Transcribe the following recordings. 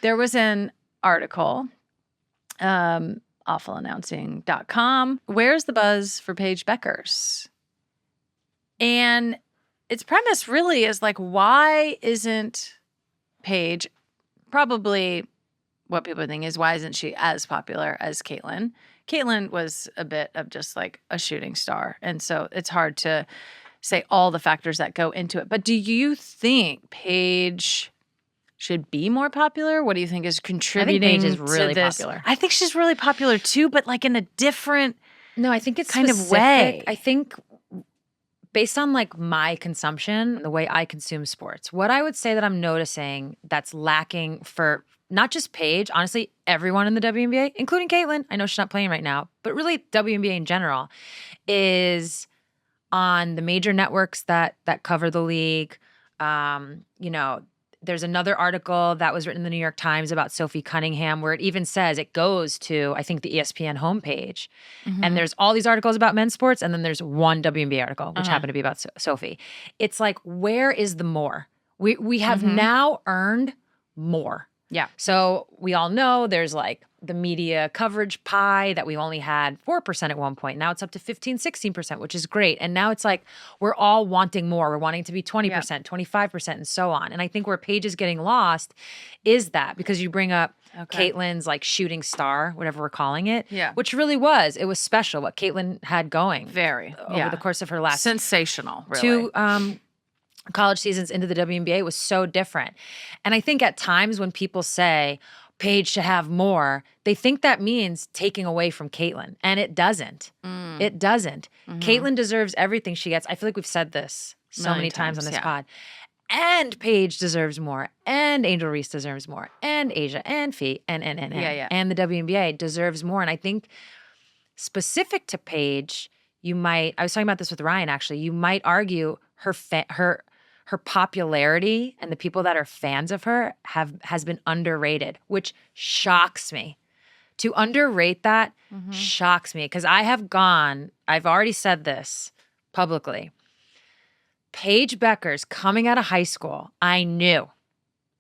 there was an article, awfulannouncing.com, where's the buzz for Paige Bueckers? And its premise really is like, why isn't Paige, probably what people think is, why isn't she as popular as Caitlyn? Caitlyn was a bit of just like a shooting star. And so it's hard to say all the factors that go into it. But do you think Paige should be more popular? What do you think is contributing I think Paige is really to this? popular. I think she's really popular too, but like in a different No, I think it's kind of specific. way. I think based on like my consumption, the way I consume sports, what I would say that I'm noticing that's lacking for not just Paige, honestly, everyone in the WNBA, including Caitlyn, I know she's not playing right now, but really WNBA in general, is on the major networks that cover the league. There's another article that was written in the New York Times about Sophie Cunningham where it even says it goes to, I think, the ESPN homepage. And there's all these articles about men's sports, and then there's one WNBA article, which happened to be about Sophie. It's like, where is the more? We have now earned more. Yeah. So we all know there's like the media coverage pie that we only had 4% at one point. Now it's up to 15, 16%, which is great. And now it's like we're all wanting more. We're wanting to be 20%, 25%, and so on. And I think where Paige is getting lost is that, because you bring up Caitlyn's like shooting star, whatever we're calling it, which really was. It was special what Caitlyn had going over the course of her last sensational, really. 2 college seasons into the WNBA was so different. And I think at times when people say Paige should have more, they think that means taking away from Caitlyn. And it doesn't. It doesn't. Caitlyn deserves everything she gets. I feel like we've said this so many times on this pod. And Paige deserves more. And Angel Reese deserves more. And Asia and Fee and the WNBA deserves more. And I think specific to Paige, I was talking about this with Ryan actually, you might argue her popularity and the people that are fans of her has been underrated, which shocks me. To underrate that shocks me, because I've already said this publicly. Paige Bueckers coming out of high school, I knew.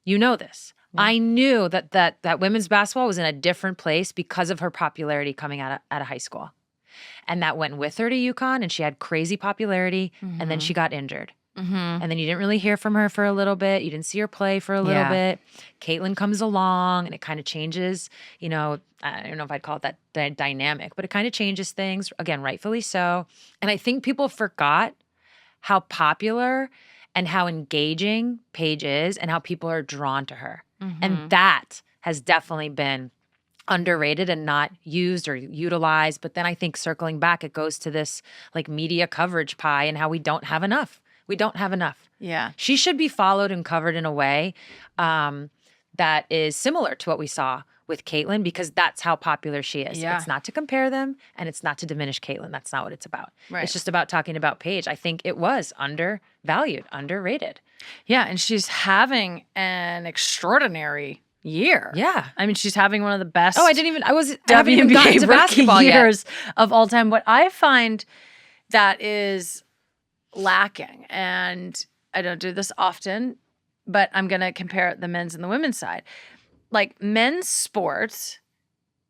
You know this. Yeah. I knew that women's basketball was in a different place because of her popularity coming out of high school. And that went with her to UConn, and she had crazy popularity, and then she got injured. And then you didn't really hear from her for a little bit. You didn't see her play for a little bit. Caitlyn comes along, and it kind of changes, I don't know if I'd call it that dynamic, but it kind of changes things, again, rightfully so. And I think people forgot how popular and how engaging Paige is and how people are drawn to her. And that has definitely been underrated and not used or utilized. But then I think circling back, it goes to this like media coverage pie and how we don't have enough. We don't have enough. Yeah. She should be followed and covered in a way that is similar to what we saw with Caitlyn, because that's how popular she is. Yeah. It's not to compare them, and it's not to diminish Caitlyn. That's not what it's about. Right. It's just about talking about Paige. I think it was undervalued, underrated. Yeah, and she's having an extraordinary year. Yeah. I mean, she's having one of the best I haven't even gotten to basketball years yet. Of all time. What I find that is lacking, and I don't do this often, but I'm going to compare the men's and the women's side. Like men's sports,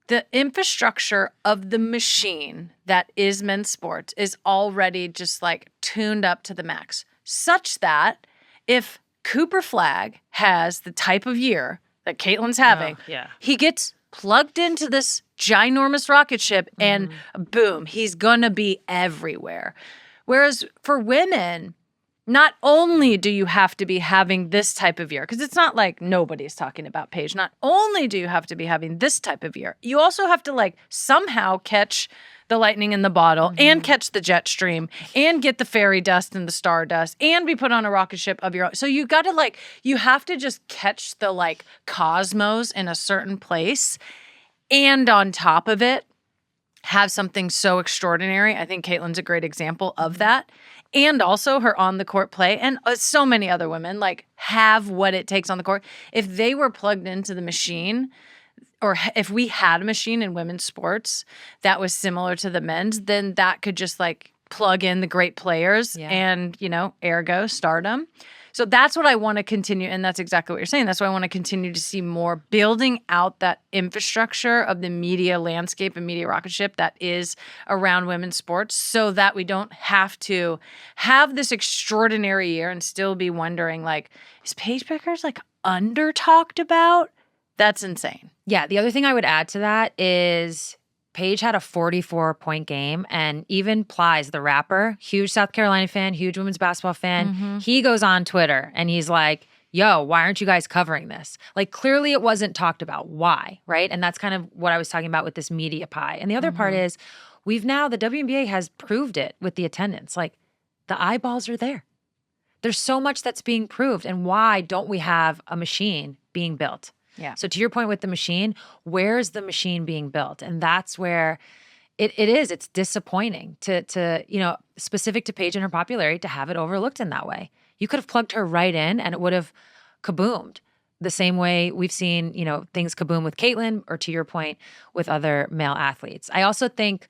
the infrastructure of the machine that is men's sports is already just like tuned up to the max, such that if Cooper Flagg has the type of year that Caitlyn's having, he gets plugged into this ginormous rocket ship and boom, he's gonna be everywhere. Whereas for women, not only do you have to be having this type of year, because it's not like nobody's talking about Paige, not only do you have to be having this type of year, you also have to like somehow catch the lightning in the bottle and catch the jet stream and get the fairy dust and the star dust and be put on a rocket ship of your own. So you got to like, you have to just catch the like cosmos in a certain place. And on top of it, have something so extraordinary. I think Caitlyn's a great example of that. And also her on the court play, and so many other women like have what it takes on the court. If they were plugged into the machine, or if we had a machine in women's sports that was similar to the men's, then that could just like plug in the great players and, ergo stardom. So that's what I want to continue. And that's exactly what you're saying. That's why I want to continue to see more building out that infrastructure of the media landscape and media rocket ship that is around women's sports, so that we don't have to have this extraordinary year and still be wondering, like, is Paige Bueckers like under talked about? That's insane. Yeah. The other thing I would add to that is Paige had a 44-point game, and even Plies, the rapper, huge South Carolina fan, huge women's basketball fan, he goes on Twitter and he's like, yo, why aren't you guys covering this? Like, clearly it wasn't talked about. Why, right? And that's kind of what I was talking about with this media pie. And the other part is the WNBA has proved it with the attendance. Like, the eyeballs are there. There's so much that's being proved. And why don't we have a machine being built? Yeah. So to your point with the machine, where's the machine being built? And that's where it's disappointing to specific to Paige and her popularity, to have it overlooked in that way. You could have plugged her right in and it would have kaboomed the same way we've seen, things kaboom with Caitlyn, or to your point, with other male athletes. I also think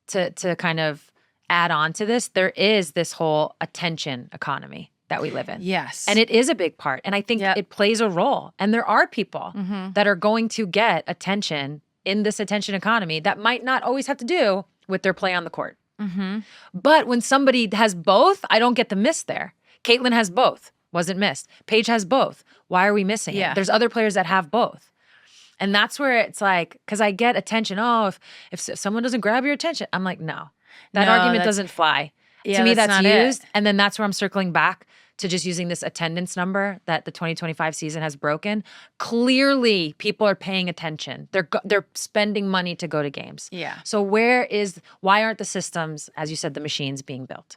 to kind of add on to this, there is this whole attention economy that we live in. Yes. And it is a big part. And I think it plays a role. And there are people that are going to get attention in this attention economy that might not always have to do with their play on the court. But when somebody has both, I don't get the miss there. Caitlyn has both, wasn't missed. Paige has both. Why are we missing it? There's other players that have both. And that's where it's like, because I get attention. Oh, if someone doesn't grab your attention, I'm like, no. That argument doesn't fly. To me, that's used. And then that's where I'm circling back to just using this attendance number that the 2025 season has broken. Clearly, people are paying attention. They're spending money to go to games. Yeah. So why aren't the systems, as you said, the machines being built?